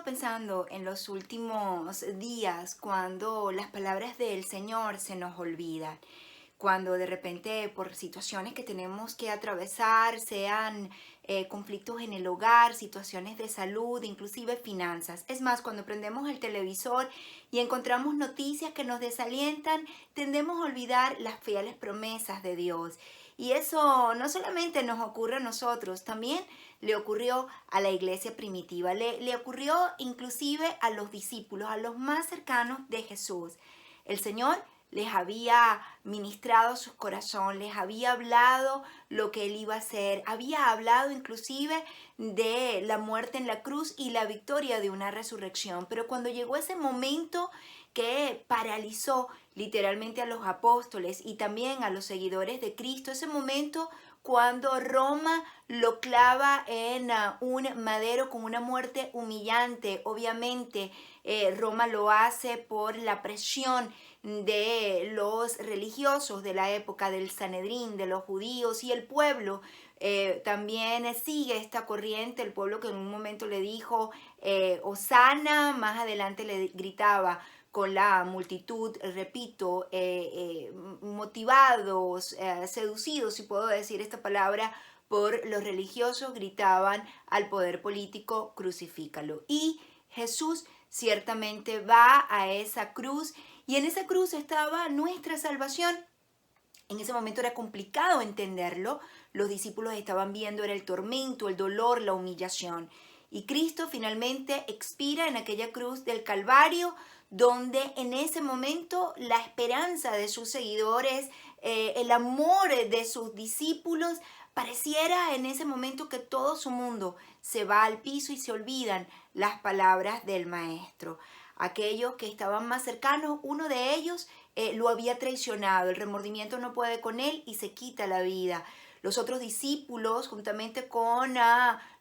estado pensando en los últimos días cuando las palabras del Señor se nos olvidan, cuando de repente por situaciones que tenemos que atravesar, sean conflictos en el hogar, situaciones de salud, inclusive finanzas. Es más, cuando prendemos el televisor y encontramos noticias que nos desalientan, tendemos a olvidar las fieles promesas de Dios. Y eso no solamente nos ocurre a nosotros, también le ocurrió a la iglesia primitiva, le ocurrió inclusive a los discípulos, a los más cercanos de Jesús. El Señor les había ministrado su corazón, les había hablado lo que Él iba a hacer, había hablado inclusive de la muerte en la cruz y la victoria de una resurrección. Pero cuando llegó ese momento que paralizó literalmente a los apóstoles y también a los seguidores de Cristo, ese momento cuando Roma lo clava en un madero con una muerte humillante. Obviamente Roma lo hace por la presión de los religiosos de la época del Sanedrín, de los judíos, y el pueblo también sigue esta corriente. El pueblo que en un momento le dijo Hosana, más adelante le gritaba con la multitud, repito, motivados, seducidos, si puedo decir esta palabra, por los religiosos, gritaban al poder político: crucifícalo. Y Jesús ciertamente va a esa cruz, y en esa cruz estaba nuestra salvación. En ese momento era complicado entenderlo. Los discípulos estaban viendo era el tormento, el dolor, la humillación. Y Cristo finalmente expira en aquella cruz del Calvario, donde en ese momento la esperanza de sus seguidores, el amor de sus discípulos, pareciera en ese momento que todo su mundo se va al piso y se olvidan las palabras del Maestro. Aquellos que estaban más cercanos, uno de ellos lo había traicionado, el remordimiento no puede con él y se quita la vida. Los otros discípulos, juntamente con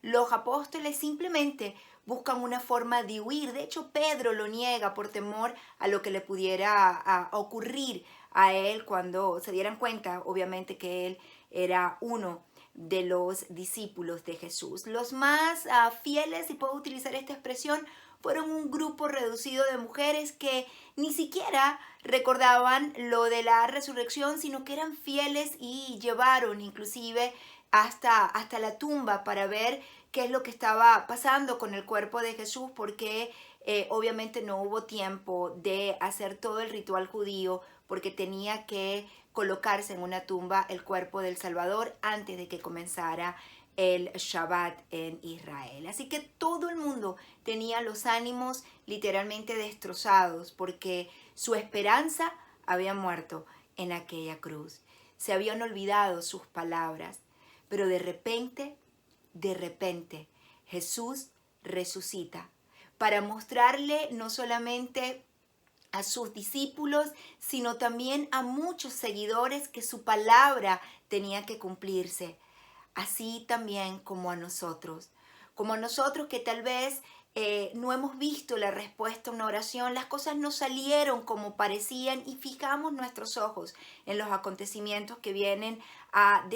los apóstoles, simplemente buscan una forma de huir. De hecho, Pedro lo niega por temor a lo que le pudiera ocurrir a él cuando se dieran cuenta, obviamente, que él era uno de los discípulos de Jesús. Los más fieles, si puedo utilizar esta expresión, fueron un grupo reducido de mujeres que ni siquiera recordaban lo de la resurrección, sino que eran fieles y llevaron inclusive hasta la tumba para ver qué es lo que estaba pasando con el cuerpo de Jesús, porque obviamente no hubo tiempo de hacer todo el ritual judío, porque tenía que colocarse en una tumba el cuerpo del Salvador antes de que comenzara el Shabbat en Israel. Así que todo el mundo tenía los ánimos literalmente destrozados porque su esperanza había muerto en aquella cruz. Se habían olvidado sus palabras, pero de repente, Jesús resucita para mostrarle no solamente a sus discípulos, sino también a muchos seguidores que su palabra tenía que cumplirse. Así también como a nosotros que tal vez no hemos visto la respuesta a una oración, las cosas no salieron como parecían y fijamos nuestros ojos en los acontecimientos que vienen a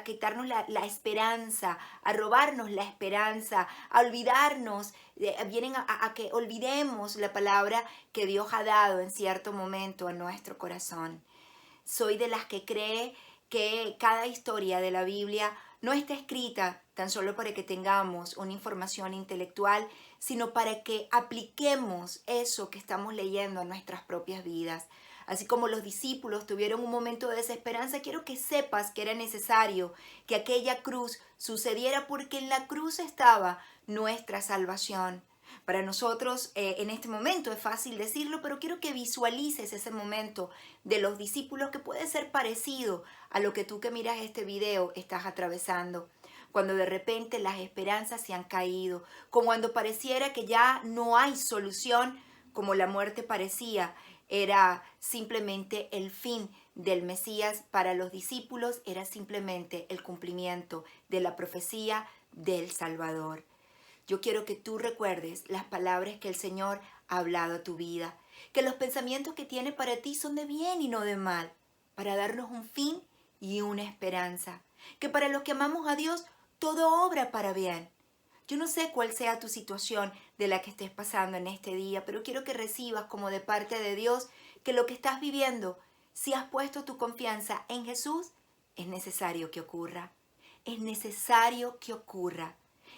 quitarnos la esperanza, a robarnos la esperanza, a olvidarnos, vienen a que olvidemos la palabra que Dios ha dado en cierto momento a nuestro corazón. Soy de las que cree que cada historia de la Biblia no está escrita tan solo para que tengamos una información intelectual, sino para que apliquemos eso que estamos leyendo a nuestras propias vidas. Así como los discípulos tuvieron un momento de desesperanza, quiero que sepas que era necesario que aquella cruz sucediera, porque en la cruz estaba nuestra salvación. Para nosotros en este momento es fácil decirlo, pero quiero que visualices ese momento de los discípulos que puede ser parecido a lo que tú que miras este video estás atravesando. Cuando de repente las esperanzas se han caído, como cuando pareciera que ya no hay solución, como la muerte parecía, era simplemente el fin del Mesías. Para los discípulos era simplemente el cumplimiento de la profecía del Salvador. Yo quiero que tú recuerdes las palabras que el Señor ha hablado a tu vida, que los pensamientos que tiene para ti son de bien y no de mal, para darnos un fin y una esperanza, que para los que amamos a Dios todo obra para bien. Yo no sé cuál sea tu situación de la que estés pasando en este día, pero quiero que recibas como de parte de Dios que lo que estás viviendo, si has puesto tu confianza en Jesús, es necesario que ocurra. Es necesario que ocurra.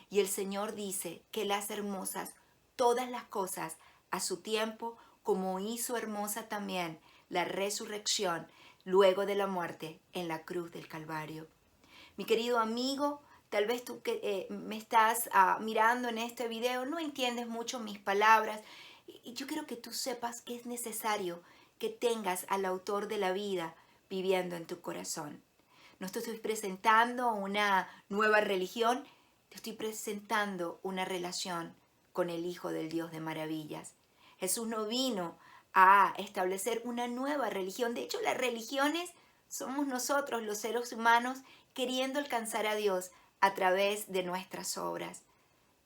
Y el Señor dice que Él hace hermosas todas las cosas a su tiempo, como hizo hermosa también la resurrección luego de la muerte en la cruz del Calvario. Mi querido amigo, tal vez tú que me estás mirando en este video no entiendes mucho mis palabras y yo quiero que tú sepas que es necesario que tengas al autor de la vida viviendo en tu corazón. No te estoy presentando una nueva religión, te estoy presentando una relación con el Hijo del Dios de maravillas. Jesús no vino a establecer una nueva religión. De hecho, las religiones somos nosotros, los seres humanos, queriendo alcanzar a Dios a través de nuestras obras.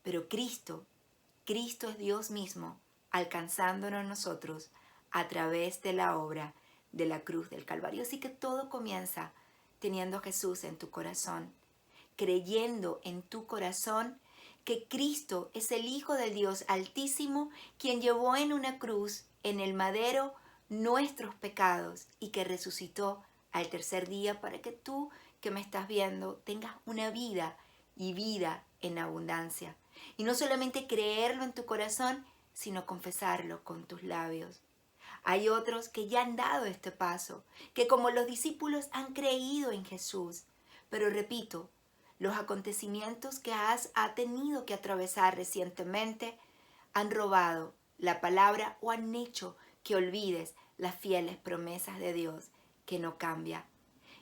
Pero Cristo es Dios mismo, alcanzándonos nosotros a través de la obra de la cruz del Calvario. Así que todo comienza teniendo a Jesús en tu corazón, creyendo en tu corazón que Cristo es el Hijo del Dios Altísimo, quien llevó en una cruz, en el madero, nuestros pecados y que resucitó al tercer día para que tú que me estás viendo tengas una vida y vida en abundancia. Y no solamente creerlo en tu corazón, sino confesarlo con tus labios. Hay otros que ya han dado este paso, que como los discípulos han creído en Jesús. Pero repito, los acontecimientos que has tenido que atravesar recientemente han robado la palabra o han hecho que olvides las fieles promesas de Dios que no cambia.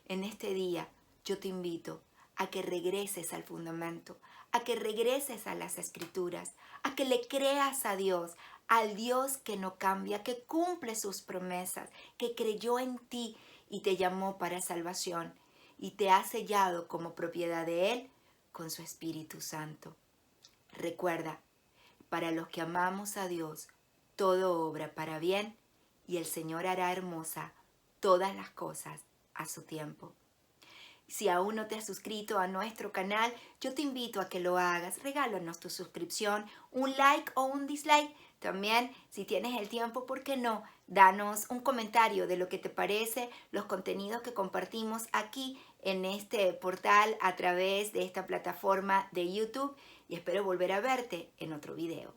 En este día yo te invito a que regreses al fundamento, a que regreses a las Escrituras, a que le creas a Dios, al Dios que no cambia, que cumple sus promesas, que creyó en ti y te llamó para salvación y te ha sellado como propiedad de Él con su Espíritu Santo. Recuerda, para los que amamos a Dios, todo obra para bien y el Señor hará hermosa todas las cosas a su tiempo. Si aún no te has suscrito a nuestro canal, yo te invito a que lo hagas. Regálanos tu suscripción, un like o un dislike. También, si tienes el tiempo, ¿por qué no? Danos un comentario de lo que te parece los contenidos que compartimos aquí en este portal a través de esta plataforma de YouTube. Y espero volver a verte en otro video.